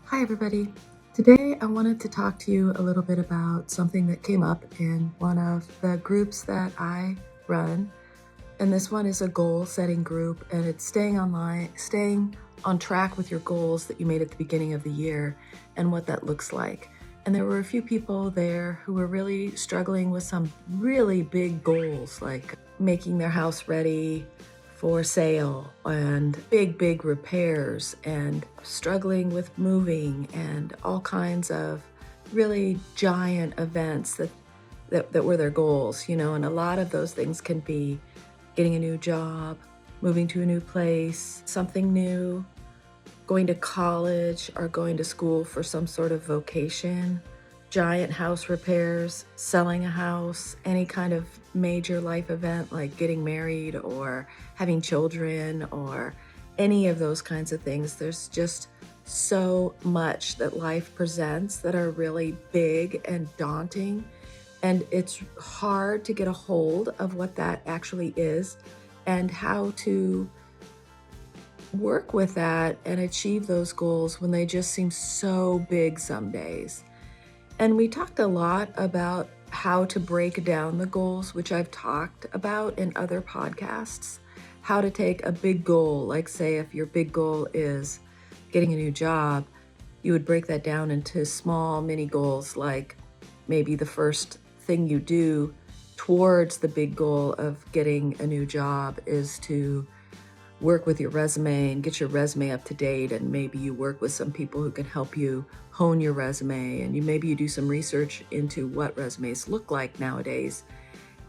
Hi, everybody. Today, I wanted to talk to you a little bit about something that came up in one of the groups that I run. And this one is a goal setting group, and it's staying on track with your goals that you made at the beginning of the year and what that looks like. And there were a few people there who were really struggling with some really big goals, like making their house ready for sale and big repairs and struggling with moving and all kinds of really giant events that were their goals, and a lot of those things can be getting a new job, moving to a new place, something new, going to college or going to school for some sort of vocation, giant house repairs, selling a house, any kind of major life event like getting married or having children or any of those kinds of things. There's just so much that life presents that are really big and daunting. And it's hard to get a hold of what that actually is and how to work with that and achieve those goals when they just seem so big some days. And we talked a lot about how to break down the goals, which I've talked about in other podcasts. How to take a big goal, like say if your big goal is getting a new job, you would break that down into small mini goals, like maybe the first thing you do towards the big goal of getting a new job is to work with your resume and get your resume up to date, and maybe you work with some people who can help you hone your resume, and maybe you do some research into what resumes look like nowadays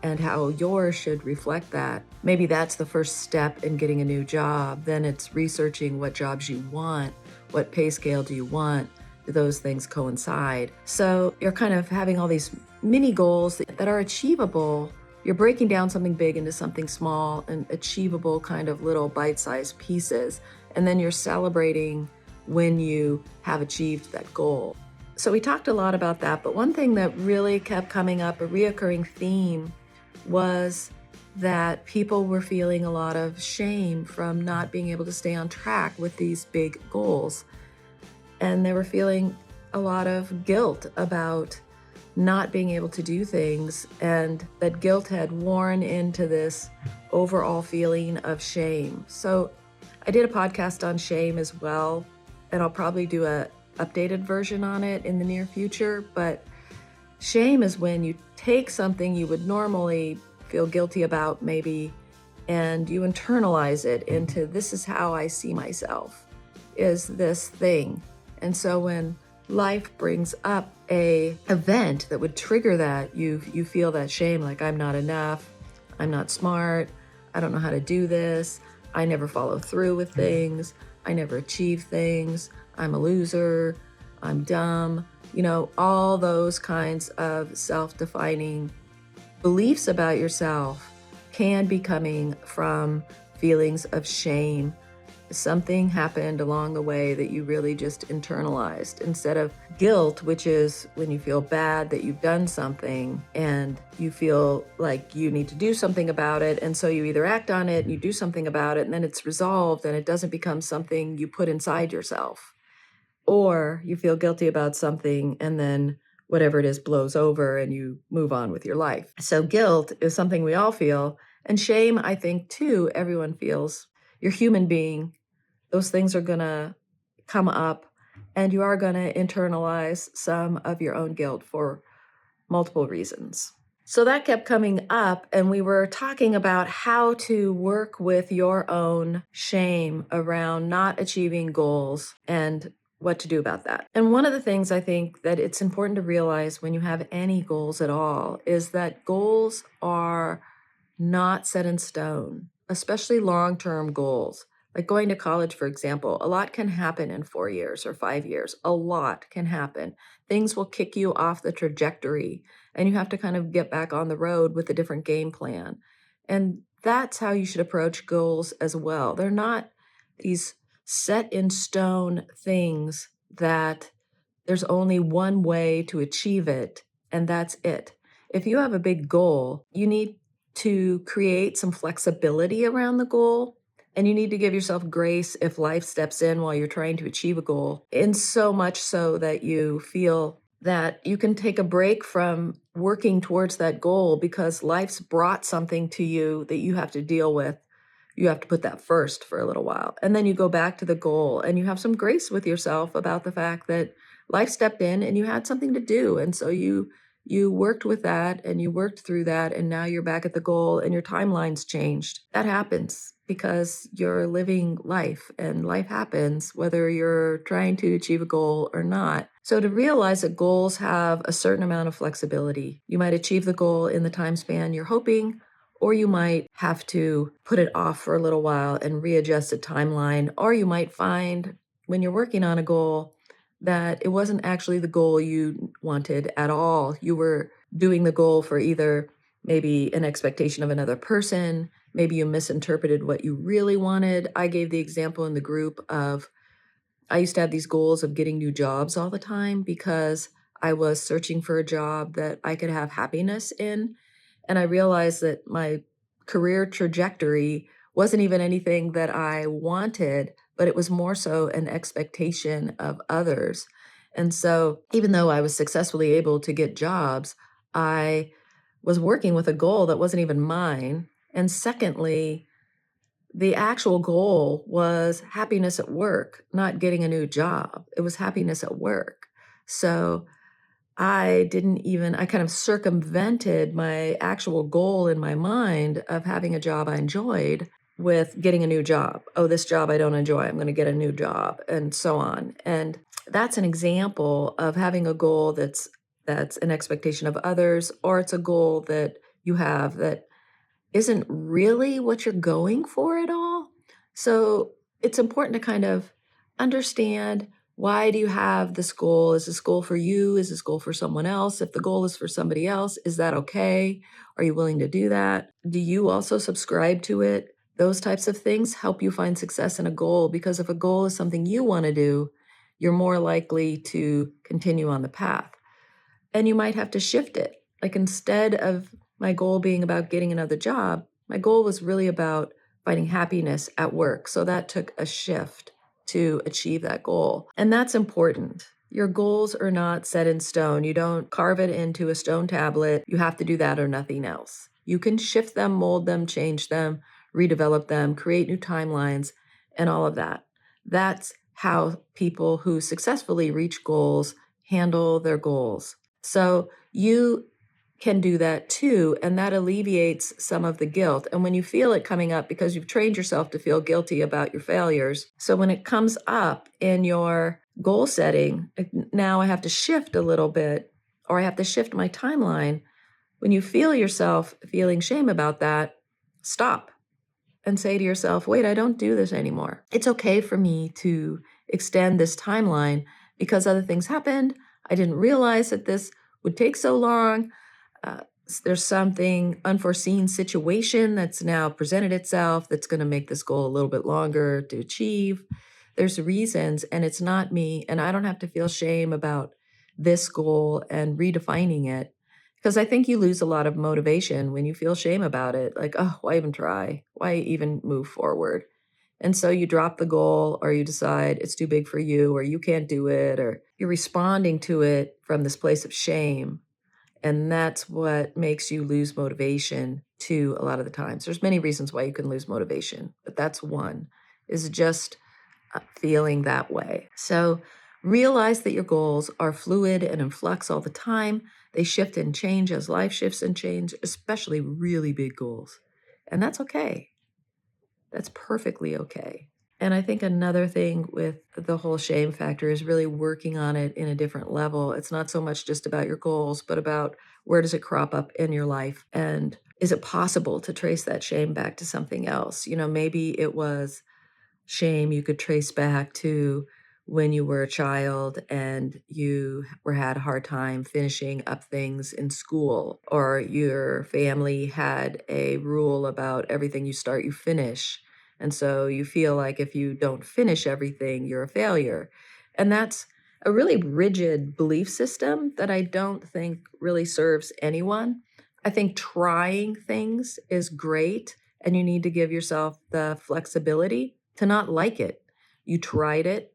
and how yours should reflect that. Maybe that's the first step in getting a new job. Then it's researching what jobs you want, what pay scale do you want, do those things coincide? So you're kind of having all these mini goals that are achievable. You're breaking down something big into something small and achievable kind of little bite-sized pieces. And then you're celebrating when you have achieved that goal. So we talked a lot about that, but one thing that really kept coming up, a reoccurring theme, was that people were feeling a lot of shame from not being able to stay on track with these big goals. And they were feeling a lot of guilt about not being able to do things, and that guilt had worn into this overall feeling of shame. So I did a podcast on shame as well, and I'll probably do a updated version on it in the near future. But shame is when you take something you would normally feel guilty about maybe, and you internalize it into, this is how I see myself, is this thing. And so when life brings up a event that would trigger that, you feel that shame, like I'm not enough, I'm not smart, I don't know how to do this, I never follow through with things, I never achieve things, I'm a loser, I'm dumb, all those kinds of self-defining beliefs about yourself can be coming from feelings of shame. Something happened along the way that you really just internalized, instead of guilt, which is when you feel bad that you've done something and you feel like you need to do something about it. And so you either act on it and you do something about it, and then it's resolved and it doesn't become something you put inside yourself. Or you feel guilty about something and then whatever it is blows over and you move on with your life. So guilt is something we all feel. And shame, I think, too, everyone feels. You're a human being. Those things are going to come up, and you are going to internalize some of your own guilt for multiple reasons. So that kept coming up, and we were talking about how to work with your own shame around not achieving goals and what to do about that. And one of the things I think that it's important to realize when you have any goals at all is that goals are not set in stone, especially long-term goals. Like going to college, for example, a lot can happen in 4 years or 5 years. A lot can happen. Things will kick you off the trajectory, and you have to kind of get back on the road with a different game plan. And that's how you should approach goals as well. They're not these set in stone things that there's only one way to achieve it, and that's it. If you have a big goal, you need to create some flexibility around the goal And you need to give yourself grace if life steps in while you're trying to achieve a goal, and so much so that you feel that you can take a break from working towards that goal because life's brought something to you that you have to deal with. You have to put that first for a little while. And then you go back to the goal and you have some grace with yourself about the fact that life stepped in and you had something to do. And so you worked with that and you worked through that, and now you're back at the goal and your timeline's changed. That happens because you're living life, and life happens whether you're trying to achieve a goal or not. So to realize that goals have a certain amount of flexibility, you might achieve the goal in the time span you're hoping, or you might have to put it off for a little while and readjust a timeline, or you might find when you're working on a goal that it wasn't actually the goal you wanted at all. You were doing the goal for either maybe an expectation of another person, maybe you misinterpreted what you really wanted. I gave the example in the group of I used to have these goals of getting new jobs all the time because I was searching for a job that I could have happiness in. And I realized that my career trajectory wasn't even anything that I wanted, but it was more so an expectation of others. And so, even though I was successfully able to get jobs, I was working with a goal that wasn't even mine. And secondly, the actual goal was happiness at work, not getting a new job. It was happiness at work. So, I kind of circumvented my actual goal in my mind of having a job I enjoyed with getting a new job. Oh, this job I don't enjoy. I'm going to get a new job, and so on. And that's an example of having a goal that's an expectation of others, or it's a goal that you have that isn't really what you're going for at all. So it's important to kind of understand, why do you have this goal? Is this goal for you? Is this goal for someone else? If the goal is for somebody else, is that okay? Are you willing to do that? Do you also subscribe to it? Those types of things help you find success in a goal, because if a goal is something you want to do, you're more likely to continue on the path. And you might have to shift it. Like, instead of my goal being about getting another job, my goal was really about finding happiness at work. So that took a shift to achieve that goal. And that's important. Your goals are not set in stone. You don't carve it into a stone tablet. You have to do that or nothing else. You can shift them, mold them, change them, redevelop them, create new timelines, and all of that. That's how people who successfully reach goals handle their goals. So you can do that too, and that alleviates some of the guilt. And when you feel it coming up, because you've trained yourself to feel guilty about your failures, so when it comes up in your goal setting, now I have to shift a little bit, or I have to shift my timeline. When you feel yourself feeling shame about that, stop and say to yourself, wait, I don't do this anymore. It's okay for me to extend this timeline because other things happened. I didn't realize that this would take so long. Uh, there's something unforeseen situation that's now presented itself that's going to make this goal a little bit longer to achieve. There's reasons, and it's not me, and I don't have to feel shame about this goal and redefining it, because I think you lose a lot of motivation when you feel shame about it. Like, oh, why even try? Why even move forward? And so you drop the goal, or you decide it's too big for you, or you can't do it, or you're responding to it from this place of shame. And that's what makes you lose motivation too, a lot of the times. There's many reasons why you can lose motivation, but that's one, is just feeling that way. So realize that your goals are fluid and in flux all the time. They shift and change as life shifts and change, especially really big goals. And that's okay. That's perfectly okay. And I think another thing with the whole shame factor is really working on it in a different level. It's not so much just about your goals, but about where does it crop up in your life? And is it possible to trace that shame back to something else? Maybe it was shame you could trace back to when you were a child and you had a hard time finishing up things in school, or your family had a rule about everything you start, you finish. And so you feel like if you don't finish everything, you're a failure. And that's a really rigid belief system that I don't think really serves anyone. I think trying things is great and you need to give yourself the flexibility to not like it. You tried it,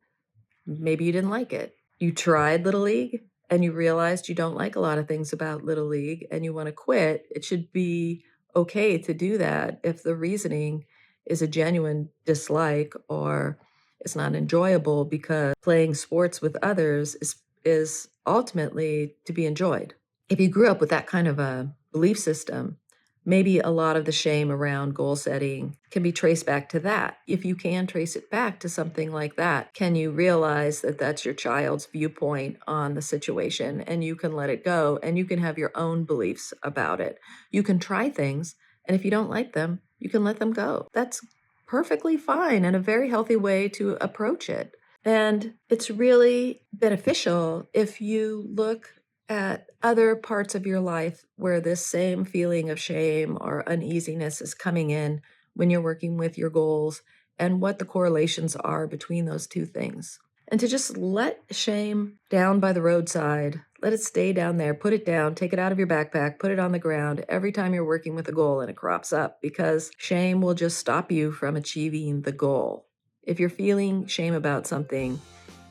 maybe you didn't like it. You tried Little League and you realized you don't like a lot of things about Little League and you want to quit. It should be okay to do that if the reasoning is a genuine dislike or it's not enjoyable, because playing sports with others is ultimately to be enjoyed. If you grew up with that kind of a belief system, maybe a lot of the shame around goal setting can be traced back to that. If you can trace it back to something like that, can you realize that that's your child's viewpoint on the situation, and you can let it go and you can have your own beliefs about it? You can try things, and if you don't like them, you can let them go. That's perfectly fine and a very healthy way to approach it. And it's really beneficial if you look at other parts of your life where this same feeling of shame or uneasiness is coming in when you're working with your goals, and what the correlations are between those two things. And to just let shame down by the roadside, let it stay down there, put it down, take it out of your backpack, put it on the ground every time you're working with a goal and it crops up, because shame will just stop you from achieving the goal. If you're feeling shame about something,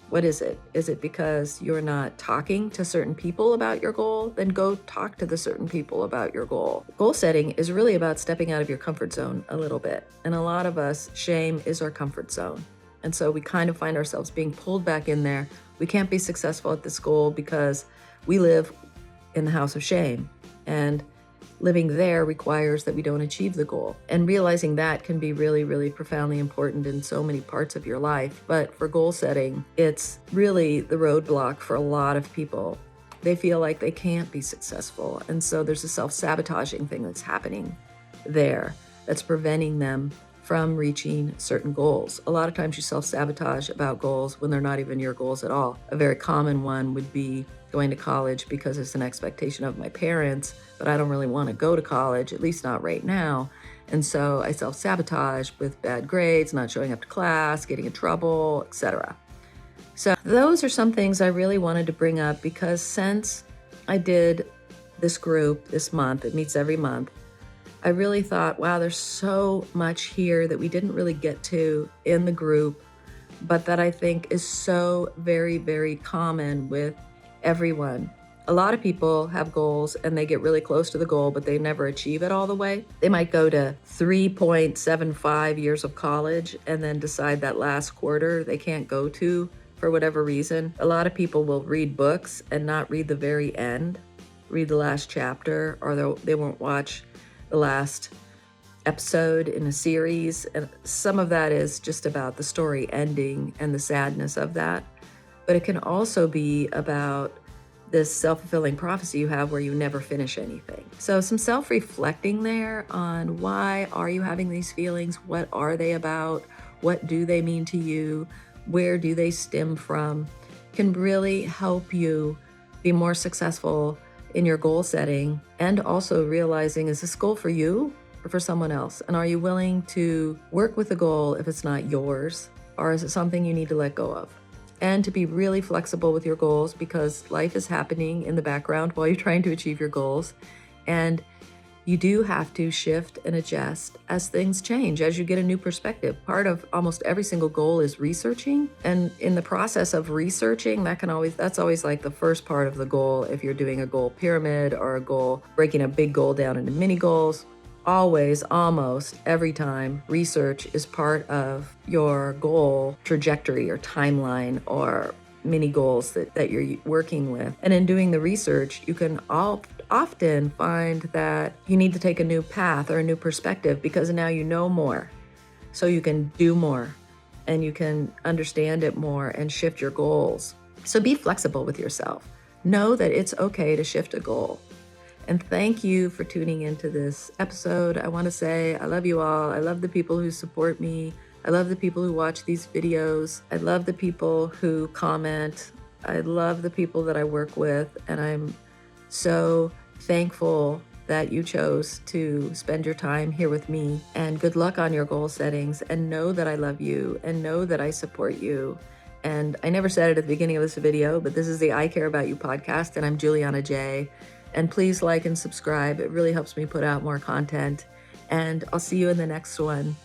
what is it? Is it because you're not talking to certain people about your goal? Then go talk to the certain people about your goal. Goal setting is really about stepping out of your comfort zone a little bit. And a lot of us, shame is our comfort zone. And so we kind of find ourselves being pulled back in there. We can't be successful at this goal because we live in the house of shame. And living there requires that we don't achieve the goal. And realizing that can be really, really profoundly important in so many parts of your life. But for goal setting, it's really the roadblock for a lot of people. They feel like they can't be successful. And so there's a self-sabotaging thing that's happening there that's preventing them from reaching certain goals. A lot of times you self-sabotage about goals when they're not even your goals at all. A very common one would be going to college because it's an expectation of my parents, but I don't really want to go to college, at least not right now. And so I self-sabotage with bad grades, not showing up to class, getting in trouble, etc. So those are some things I really wanted to bring up, because since I did this group this month, it meets every month, I really thought, wow, there's so much here that we didn't really get to in the group, but that I think is so very, very common with everyone. A lot of people have goals and they get really close to the goal, but they never achieve it all the way. They might go to 3.75 years of college and then decide that last quarter they can't go to for whatever reason. A lot of people will read books and not read the very end, read the last chapter, or they won't watch the last episode in a series. And some of that is just about the story ending and the sadness of that. But it can also be about this self-fulfilling prophecy you have where you never finish anything. So some self-reflecting there on, why are you having these feelings? What are they about? What do they mean to you? Where do they stem from? Can really help you be more successful in your goal setting, and also realizing, is this goal for you or for someone else? And are you willing to work with the goal if it's not yours, or is it something you need to let go of? And to be really flexible with your goals, because life is happening in the background while you're trying to achieve your goals. And you do have to shift and adjust as things change, as you get a new perspective. Part of almost every single goal is researching. And in the process of researching, that's always like the first part of the goal. If you're doing a goal pyramid or a goal, breaking a big goal down into mini goals, always, almost every time, research is part of your goal trajectory or timeline or mini goals that you're working with. And in doing the research, you can often find that you need to take a new path or a new perspective, because now you know more. So you can do more and you can understand it more and shift your goals. So be flexible with yourself. Know that it's okay to shift a goal. And thank you for tuning into this episode. I want to say I love you all. I love the people who support me. I love the people who watch these videos. I love the people who comment. I love the people that I work with. And I'm so thankful that you chose to spend your time here with me. And good luck on your goal settings. And know that I love you, and know that I support you. And I never said it at the beginning of this video, but this is the I Care About You podcast, and I'm Juliana J. And please like and subscribe. It really helps me put out more content. and I'll see you in the next one.